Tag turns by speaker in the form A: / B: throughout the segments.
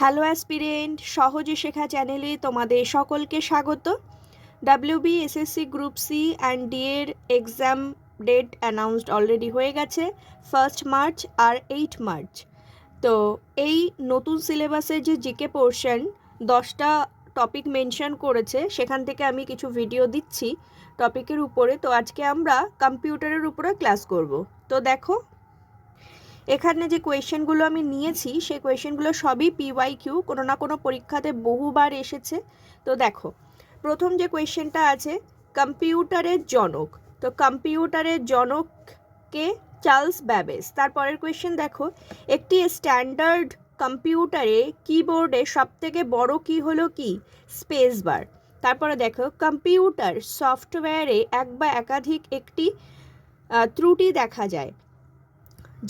A: Hello aspirant, সহজে শেখা চ্যানেলে তোমাদের সকলকে স্বাগত। WB SSC group C and D এর এক্সাম ডেট অ্যানাউন্সড অলরেডি হয়ে গেছে 1 মার্চ আর 8 মার্চ। তো এই নতুন সিলেবাসের যে জিকে পোর্শন 10টা টপিক মেনশন করেছে, সেখান থেকে আমি কিছু ভিডিও দিচ্ছি টপিকের উপরে। তো আজকে আমরা কম্পিউটারের উপরে ক্লাস করব। তো দেখো, এখানে যে কোয়েশ্চেনগুলো আমি নিয়েছি সেই কোয়েশ্চেনগুলো সবই পিওয়াইকিউ, কোনো না কোনো পরীক্ষাতে বহুবার এসেছে। তো দেখো, প্রথম যে কোয়েশ্চেনটা আছে, কম্পিউটারের জনক। তো কম্পিউটারের জনককে চার্লস ব্যাবেজ। তারপরের কোয়েশ্চেন দেখো, একটি স্ট্যান্ডার্ড কম্পিউটারে কিবোর্ডে সবথেকে বড় কি হলো কি? Space bar. তারপরে দেখো, কম্পিউটার সফটওয়্যারে এক বা একাধিক একটি ত্রুটি দেখা যায়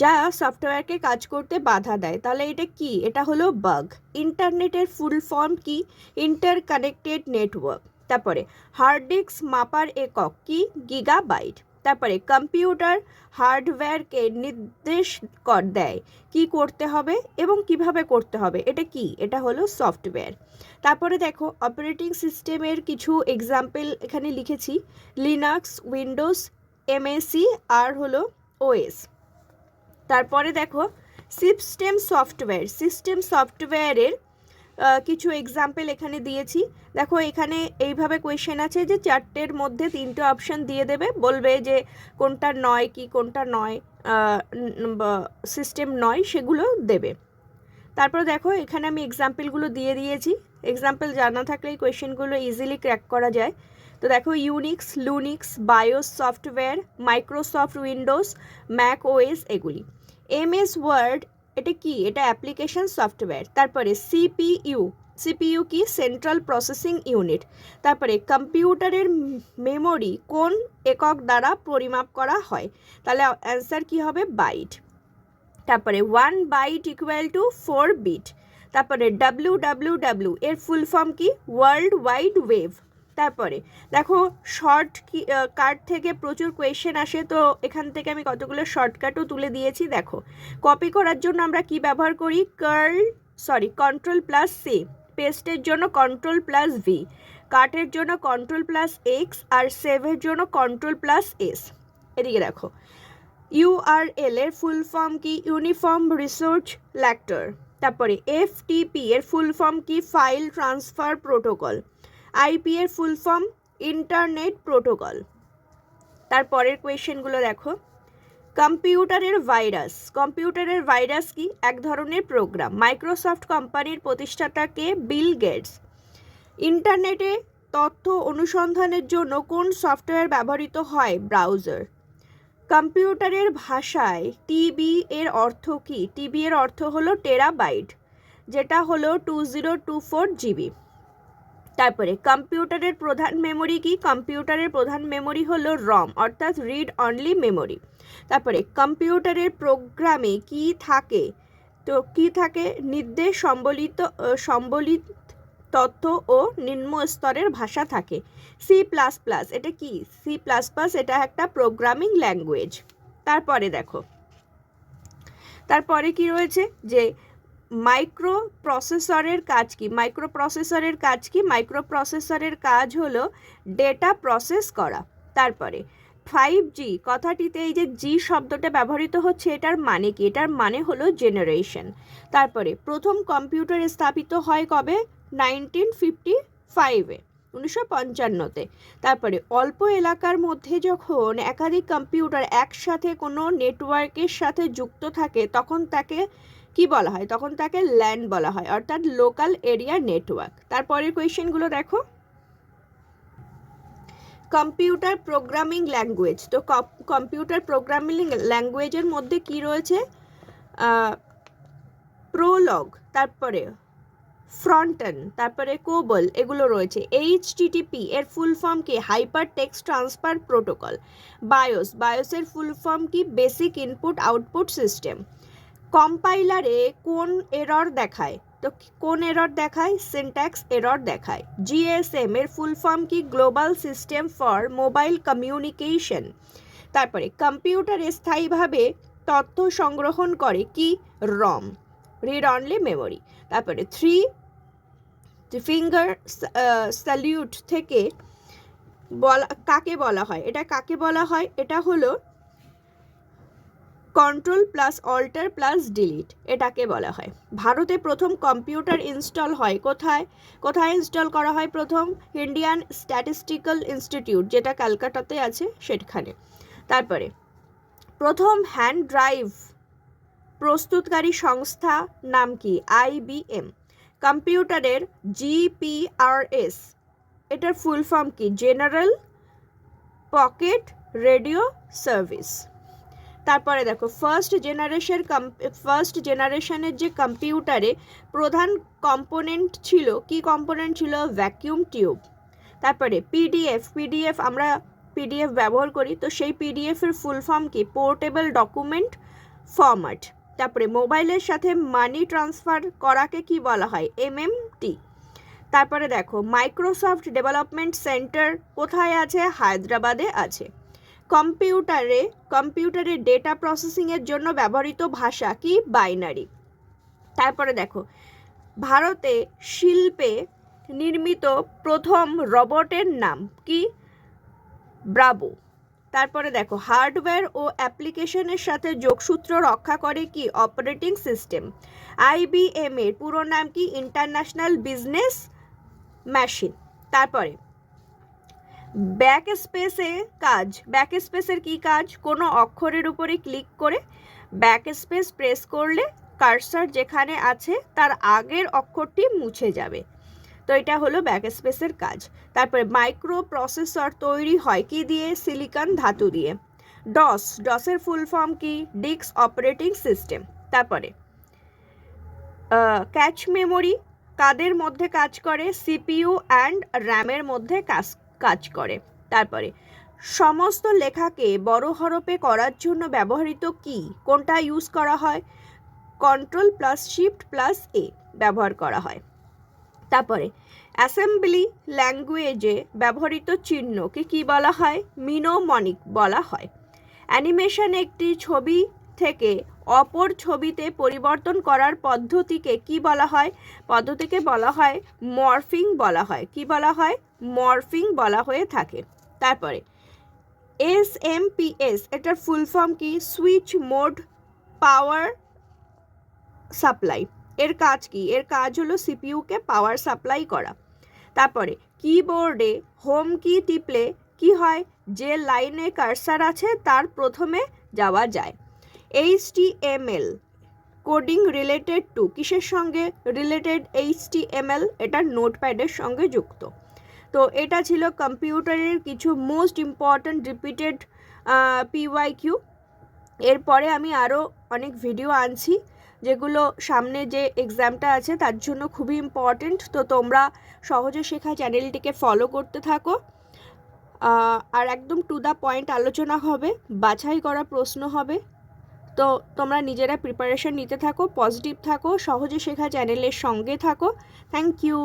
A: যা সফটওয়্যারকে কাজ করতে বাধা দেয়। তাহলে এটা কি? এটা হলো বাগ। ইন্টারনেটের ফুল ফর্ম কি? Interconnected network. তারপরে হার্ড ডিস্ক মাপার একক কি? গিগাবাইট। তারপরে কম্পিউটার হার্ডওয়্যারকে নির্দেশ দেয় কি করতে হবে এবং কিভাবে করতে হবে। এটা কি? এটা হলো সফটওয়্যার। তারপরে দেখো, অপারেটিং সিস্টেমের কিছু এক্সাম্পল এখানে লিখেছি, লিনাক্স, উইন্ডোজ, এমএসি আর হলো ওএস। তারপরে দেখো, সিস্টেম সফটওয়্যারের কিছু এক্সাম্পল এখানে দিয়েছি। দেখো, এখানে এইভাবে কোয়েশ্চেন আছে যে 4টের মধ্যে 3টে অপশন দিয়ে দেবে, বলবে যে কোনটা নয় কি কোনটা নয়, সিস্টেম নয়, সেগুলো দেবে। তারপরে দেখো, এখানে আমি এক্সাম্পলগুলো দিয়ে দিয়েছি। এক্সাম্পল জানা থাকলে এই কোয়েশ্চেনগুলো ইজিলি ক্র্যাক করা যায়। তো দেখো, Unix, Linux, BIOS software, Microsoft Windows, Mac OS, এগুলি। এমএস ওয়ার্ড, এটা কি? এটা অ্যাপ্লিকেশন সফটওয়্যার। তারপরে সিপিইউ কি? Central processing unit. তারপরে কম্পিউটারের মেমোরি কোন একক দ্বারা পরিমাপ করা হয়? তাহলে অ্যান্সার কি হবে? বাইট। তারপরে 1 বাইট ইকুয়াল টু 4 বিট। তারপরে WWW এর ফুল ফর্ম কি? World wide web. তারপরে দেখো, শর্টকাট থেকে প্রচুর কোয়েশ্চেন আসে, তো এখান থেকে আমি কতগুলো শর্টকাটও তুলে দিয়েছি। দেখো, কপি করার জন্য আমরা কি ব্যবহার করি? Ctrl+C। পেস্টের জন্য Ctrl+V। কাটের জন্য Ctrl+X আর সেভের জন্য Ctrl+S। এদিকে দেখো, ইউআরএল এর ফুল ফর্ম কি? Uniform resource locator. তারপরে এফটিপি এর ফুল ফর্ম কি? File transfer protocol. আইপি এর ফুল ফর্ম ইন্টারনেট প্রোটোকল। তারপরের কোয়েশ্চেনগুলো দেখো, কম্পিউটারের ভাইরাস কি? এক ধরনের প্রোগ্রাম। মাইক্রোসফট কোম্পানির প্রতিষ্ঠাতাকে? Bill Gates. ইন্টারনেটে তথ্য অনুসন্ধানের জন্য কোন সফটওয়্যার ব্যবহৃত হয়? ব্রাউজার। কম্পিউটারের ভাষায় টিবি এর অর্থ কি? টিবি এর অর্থ হলো টেরাবাইট, যেটা হলো 2024 জিবি। তারপরে কম্পিউটারের প্রধান মেমোরি কি? কম্পিউটারের প্রধান মেমোরি হলো রম, অর্থাৎ রিড অনলি মেমোরি। তারপরে কম্পিউটারের প্রোগ্রামে কি থাকে? তো কি থাকে? নির্দেশ সম্বলিত তথ্য ও নিম্ন স্তরের ভাষা থাকে। C++, এটা কি? C++, এটা একটা প্রোগ্রামিং ল্যাঙ্গুয়েজ। তারপরে দেখো, তারপরে কি রয়েছে যে মাইক্রো প্রসেসরের কাজ কি? মাইক্রোপ্রসেসরের কাজ হলো ডেটা প্রসেস করা। তারপরে 5G কথাটিতে এই যে জি শব্দটা ব্যবহৃত হচ্ছে, এটার মানে কি? এটার মানে হলো জেনারেশন। তারপরে প্রথম কম্পিউটার স্থাপিত হয় কবে? 1955-এ, 1955-তে। তারপরে অল্প এলাকার মধ্যে যখন একাধিক কম্পিউটার একসাথে কোনো নেটওয়ার্কের সাথে যুক্ত থাকে, তখন তাকে কি বলা হয়? তখন তাকে ল্যান বলা হয়, অর্থাৎ লোকাল এরিয়া নেটওয়ার্ক। তারপরের কোয়েশ্চেনগুলো দেখো, কম্পিউটার প্রোগ্রামিং ল্যাঙ্গুয়েজ। তো কম্পিউটার প্রোগ্রামিং ল্যাঙ্গুয়েজের মধ্যে কি রয়েছে? প্রোলগ, তারপরে ফ্রন্টন, তারপরে কোবল, এগুলো রয়েছে। HTTP এর ফুল ফর্ম কি? Hyper text transfer protocol. বায়োসের ফুল ফর্ম কি? Basic input output system. কম্পাইলারে কোন এরর দেখায়? তো কোন এরর দেখায়? সিনট্যাক্স এরর দেখায়। GSM এর ফুল ফর্ম কি? Global system for mobile communication. তারপরে কম্পিউটার স্থায়ীভাবে তথ্য সংগ্রহণ করে কি? রম। Read only memory. তারপরে 3 ফিঙ্গার স্যালিউট থেকে কাকে বলা হয়? এটা কাকে বলা হয়? এটা হলো control plus alt plus delete, এটাকে বলা হয়। ভারতে প্রথম কম্পিউটার ইনস্টল হয় কোথায়? কোথায় ইনস্টল করা হয় প্রথম? ইন্ডিয়ান স্ট্যাটিস্টিক্যাল ইনস্টিটিউট, যেটা কলকাতাতে আছে সেখানে। তারপরে প্রথম হ্যান্ড ড্রাইভ প্রস্তুতকারী সংস্থা নাম কি? IBM। কম্পিউটারের GPRS এটার ফুল ফর্ম কি? General pocket radio service. তারপরে দেখো ফার্স্ট জেনারেশনের যে কম্পিউটারে প্রধান কম্পোনেন্ট ছিল, কি কম্পোনেন্ট ছিল? Vacuum tube. তারপরে পিডিএফ আমরা পিডিএফ ব্যবহার করি, তো সেই পিডিএফের ফুল ফর্ম কি? Portable document format. তারপরে মোবাইলের সাথে মানি ট্রান্সফার করাকে কি বলা হয়? MMT। তারপরে দেখো মাইক্রোসফট ডেভেলপমেন্ট সেন্টার কোথায় আছে? হায়দ্রাবাদে আছে। কম্পিউটারে ডেটা প্রসেসিংয়ের জন্য ব্যবহৃত ভাষা কি? বাইনারি। তারপরে দেখো ভারতে শিল্পে নির্মিত প্রথম রোবটের নাম কি? ব্রাভো। তারপরে দেখো হার্ডওয়্যার ও অ্যাপ্লিকেশনের সাথে যোগসূত্র রক্ষা করে কি? Operating system. IBM এর পুরো নাম কি? International business machine. তারপরে ব্যাকস্পেসের কি কাজ? কোনো অক্ষরের উপরে ক্লিক করে ব্যাকস্পেস প্রেস করলে কার্সার যেখানে আছে তার আগের অক্ষরটি মুছে যাবে, তো এটা হলো ব্যাকস্পেসের কাজ। তারপরে মাইক্রো প্রসেসর তৈরি হয় কি দিয়ে? সিলিকন ধাতু দিয়ে। ডসের ফুল ফর্ম কি? Disk operating system. তারপরে ক্যাচ মেমোরি কাদের মধ্যে কাজ করে? CPU অ্যান্ড র্যামের মধ্যে কাজ করে। তারপরে সমস্ত লেখাকে বড় হরফে করার জন্য ব্যবহৃত কি? কোনটা ইউজ করা হয়? Control plus shift plus A ব্যবহার করা হয়। তারপরে অ্যাসেম্বলি ল্যাঙ্গুয়েজে ব্যবহৃত চিহ্নকে কি বলা হয়? মিনোমনিক বলা হয়। অ্যানিমেশন একটি ছবি থেকে অপর ছবিতে পরিবর্তন করার পদ্ধতিকে কি বলা হয়? পদ্ধতিকে বলা হয় মর্ফিং বলা হয়। কি বলা হয়? মর্ফিং বলা হয়ে থাকে। তারপরে SMPS এটার ফুল ফর্ম কি? Switch mode power supply. এর কাজ কি? এর কাজ হলো CPU কে পাওয়ার সাপ্লাই করা। তারপরে কিবোর্ডে হোম কি টিপলে কি হয়? যে লাইনে কার্সার আছে তার প্রথমে যাওয়া যায়। HTML কোডিং রিলেটেড টু, কিসের সঙ্গে রিলেটেড? HTML এটা নোটপ্যাডের সঙ্গে যুক্ত। তো এটা ছিল কম্পিউটারের কিছু মোস্ট ইম্পর্ট্যান্ট রিপিটেড PYQ। এরপরে আমি আরও অনেক ভিডিও আনছি যেগুলো সামনে যে এক্সামটা আছে তার জন্য খুবই ইম্পর্ট্যান্ট। তো তোমরা সহজে শেখা চ্যানেলটিকে ফলো করতে থাকো, আর একদম টু দ্য পয়েন্ট আলোচনা হবে, বাছাই করা প্রশ্ন হবে। তো তোমরা নিজেরা প্রিপারেশন নিতে থাকো, পজিটিভ থাকো, সহজে শেখা চ্যানেলের সঙ্গে থাকো। Thank you.